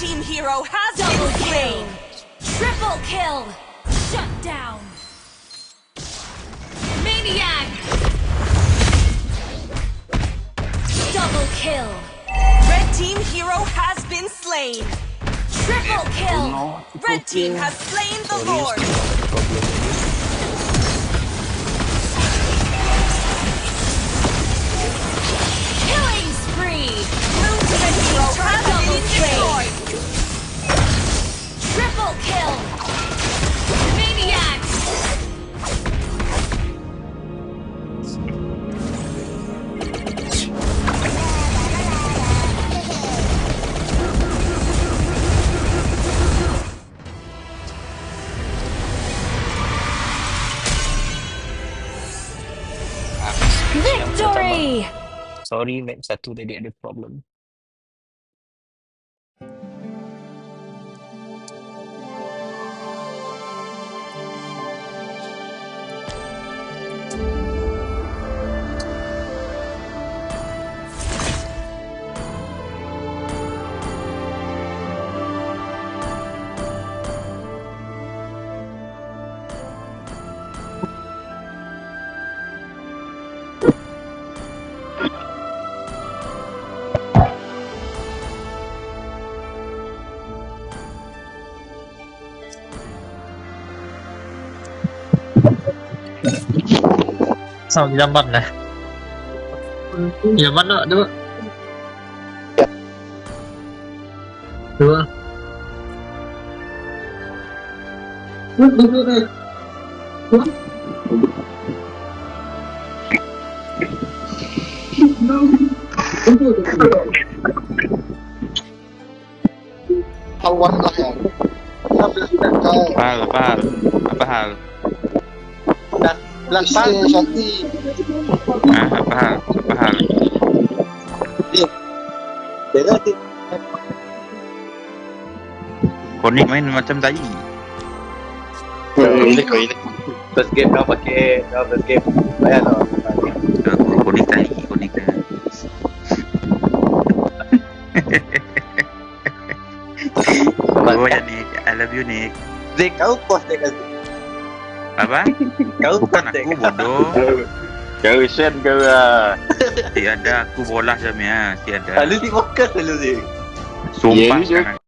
team hero has been slain. Triple kill! Shut down! Maniac! Double kill! Red team hero has been slain. Triple kill! Red team has slain the Lord. Killing spree! Blue team hero has been destroyed. Triple kill! Maniac! Victory! Sorry, map 1 tadi ada problem. Sao đi đâm bật này? Nhiều bắt nợ nữa. Được. Đúng đây. Awan lah ya. Apa hal? Belakang Shanti. Apa hal? Beda sih. Konik main macam tadi. Ini. First game kau pakai first game. Bayar tau. Konik tadi. Oh ya Nick, I love you Nick. Zek, kau post dia kan? Apa? Kau Bukan post dia aku kan? bodoh. Kau send kau lah. Tiada aku bola jamnya, tiada. Lalu di fokus lalu Zek. Sumpah Ya, kan.